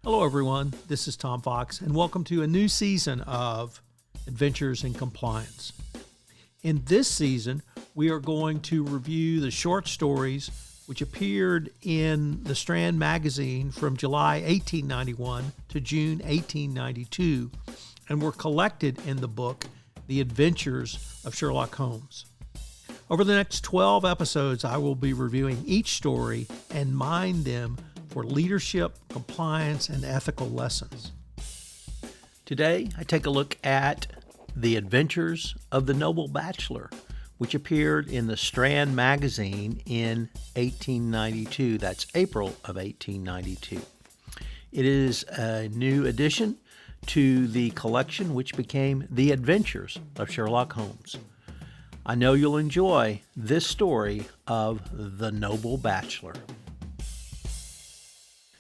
Hello, everyone. This is Tom Fox, and welcome to a new season of Adventures in Compliance. In this season, we are going to review the short stories which appeared in the Strand Magazine from July 1891 to June 1892 and were collected in the book The Adventures of Sherlock Holmes. Over the next 12 episodes, I will be reviewing each story and mine them for leadership, compliance, and ethical lessons. Today, I take a look at The Adventures of the Noble Bachelor, which appeared in the Strand Magazine in 1892. That's April of 1892. It is a new addition to the collection, which became The Adventures of Sherlock Holmes. I know you'll enjoy this story of the Noble Bachelor.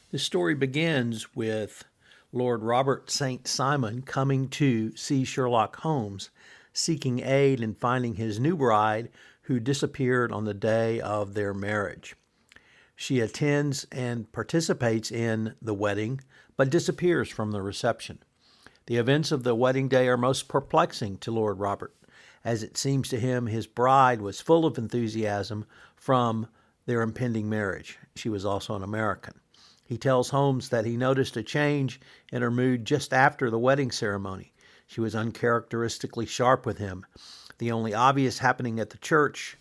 The story begins with Lord Robert St. Simon coming to see Sherlock Holmes, seeking aid in finding his new bride who disappeared on the day of their marriage. She attends and participates in the wedding, but disappears from the reception. The events of the wedding day are most perplexing to Lord Robert, as it seems to him his bride was full of enthusiasm from their impending marriage. She was also an American. He tells Holmes that he noticed a change in her mood just after the wedding ceremony. She was uncharacteristically sharp with him. The only obvious happening at the church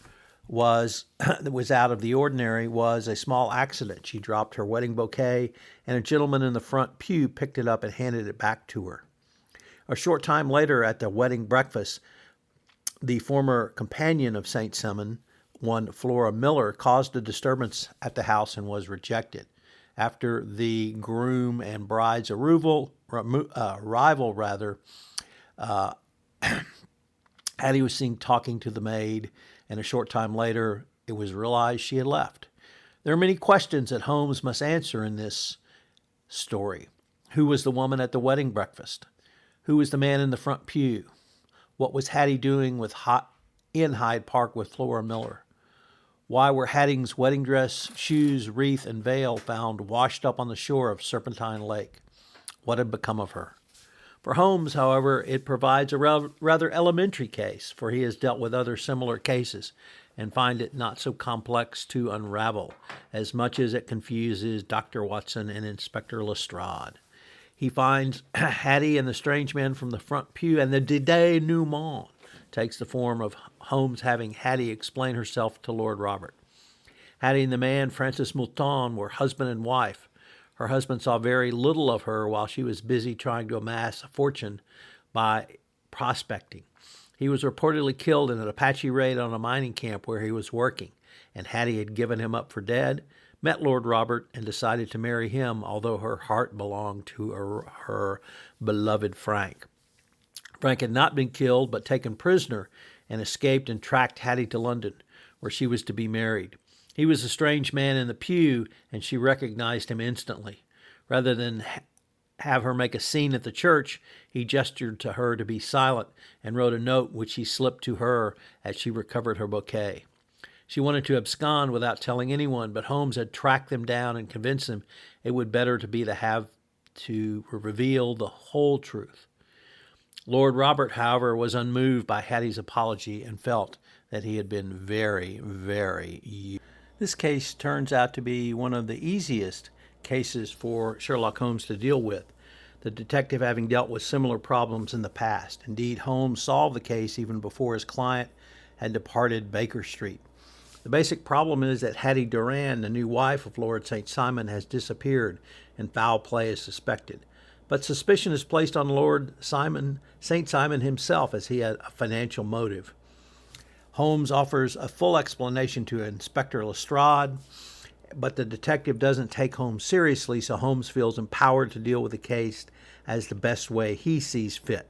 that was out of the ordinary was a small accident. She dropped her wedding bouquet, and a gentleman in the front pew picked it up and handed it back to her. A short time later, at the wedding breakfast, the former companion of St. Simon, one Flora Miller, caused a disturbance at the house and was rejected. After the groom and bride's arrival, Hattie was seen talking to the maid, and a short time later, it was realized she had left. There are many questions that Holmes must answer in this story. Who was the woman at the wedding breakfast? Who was the man in the front pew? What was Hattie doing in Hyde Park with Flora Miller? Why were Hattie's wedding dress, shoes, wreath, and veil found washed up on the shore of Serpentine Lake? What had become of her? For Holmes, however, it provides a rather elementary case, for he has dealt with other similar cases and find it not so complex to unravel, as much as it confuses Dr. Watson and Inspector Lestrade. He finds Hattie and the strange man from the front pew, and the denouement takes the form of Holmes having Hattie explain herself to Lord Robert. Hattie and the man, Francis Mouton, were husband and wife. Her husband saw very little of her while she was busy trying to amass a fortune by prospecting. He was reportedly killed in an Apache raid on a mining camp where he was working, and Hattie had given him up for dead, met Lord Robert, and decided to marry him, although her heart belonged to her beloved Frank. Frank had not been killed, but taken prisoner and escaped and tracked Hattie to London, where she was to be married. He was a strange man in the pew, and she recognized him instantly. Rather than have her make a scene at the church, he gestured to her to be silent and wrote a note which he slipped to her as she recovered her bouquet. She wanted to abscond without telling anyone, but Holmes had tracked them down and convinced them it would better to be to reveal the whole truth. Lord Robert, however, was unmoved by Hattie's apology and felt that he had been very, very used. This case turns out to be one of the easiest cases for Sherlock Holmes to deal with, the detective having dealt with similar problems in the past. Indeed, Holmes solved the case even before his client had departed Baker Street. The basic problem is that Hattie Durand, the new wife of Lord St. Simon, has disappeared, and foul play is suspected. But suspicion is placed on Lord St. Simon himself, as he had a financial motive. Holmes offers a full explanation to Inspector Lestrade, but the detective doesn't take Holmes seriously, so Holmes feels empowered to deal with the case as the best way he sees fit.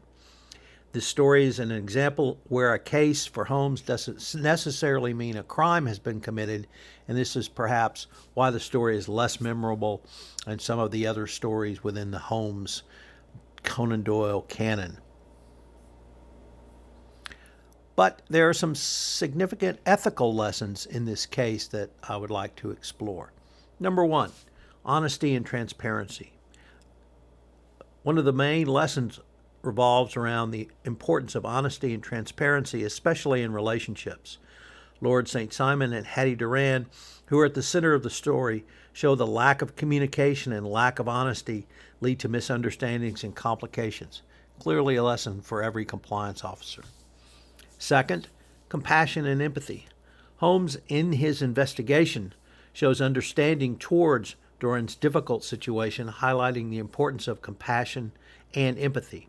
This story is an example where a case for Holmes doesn't necessarily mean a crime has been committed, and this is perhaps why the story is less memorable than some of the other stories within the Holmes Conan Doyle canon. But there are some significant ethical lessons in this case that I would like to explore. Number one, honesty and transparency. One of the main lessons revolves around the importance of honesty and transparency, especially in relationships. Lord St. Simon and Hattie Durand, who are at the center of the story, show the lack of communication and lack of honesty lead to misunderstandings and complications. Clearly a lesson for every compliance officer. Second, compassion and empathy. Holmes, in his investigation, shows understanding towards Durand's difficult situation, highlighting the importance of compassion and empathy.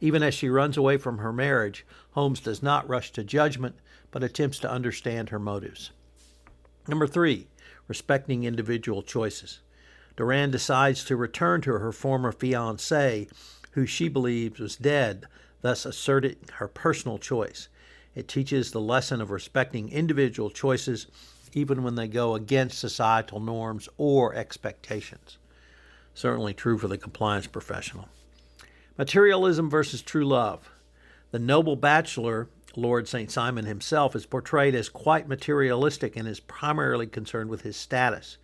Even as she runs away from her marriage, Holmes does not rush to judgment, but attempts to understand her motives. Number 3, respecting individual choices. Durand decides to return to her former fiancé, who she believes was dead, thus asserting her personal choice. It teaches the lesson of respecting individual choices, even when they go against societal norms or expectations. Certainly true for the compliance professional. Materialism versus true love. The Noble Bachelor, Lord St. Simon himself, is portrayed as quite materialistic and is primarily concerned with his status.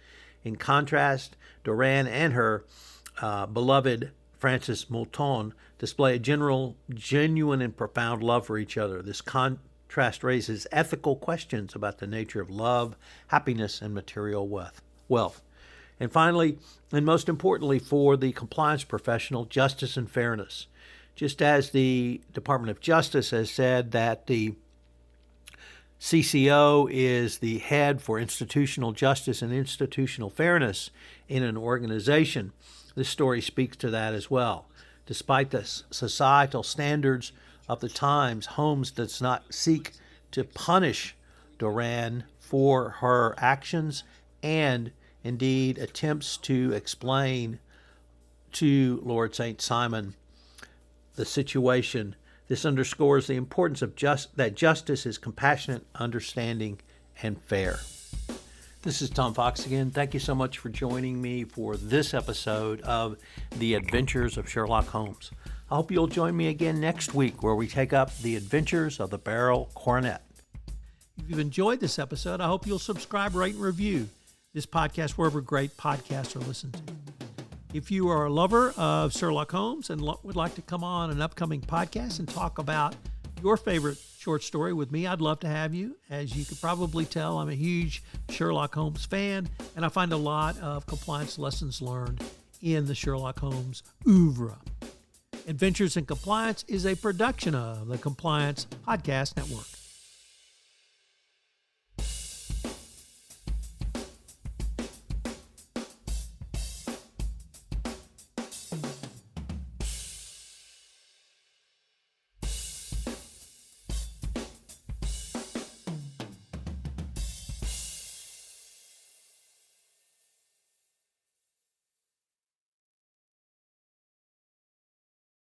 In contrast, Durand and her beloved Frances Moulton display a genuine and profound love for each other. This contrast raises ethical questions about the nature of love, happiness, and material wealth. And finally, and most importantly for the compliance professional, justice and fairness. Just as the Department of Justice has said that the CCO is the head for institutional justice and institutional fairness in an organization, this story speaks to that as well. Despite the societal standards of the times, Holmes does not seek to punish Durand for her actions and indeed attempts to explain to Lord St. Simon the situation. This underscores the importance of that justice is compassionate, understanding, and fair. This is Tom Fox again. Thank you so much for joining me for this episode of The Adventures of Sherlock Holmes. I hope you'll join me again next week where we take up The Adventures of the Barrel Coronet. If you've enjoyed this episode, I hope you'll subscribe, rate, and review this podcast wherever great podcasts are listened to. If you are a lover of Sherlock Holmes and would like to come on an upcoming podcast and talk about your favorite short story with me, I'd love to have you. As you could probably tell, I'm a huge Sherlock Holmes fan, and I find a lot of compliance lessons learned in the Sherlock Holmes oeuvre. Adventures in Compliance is a production of the Compliance Podcast Network.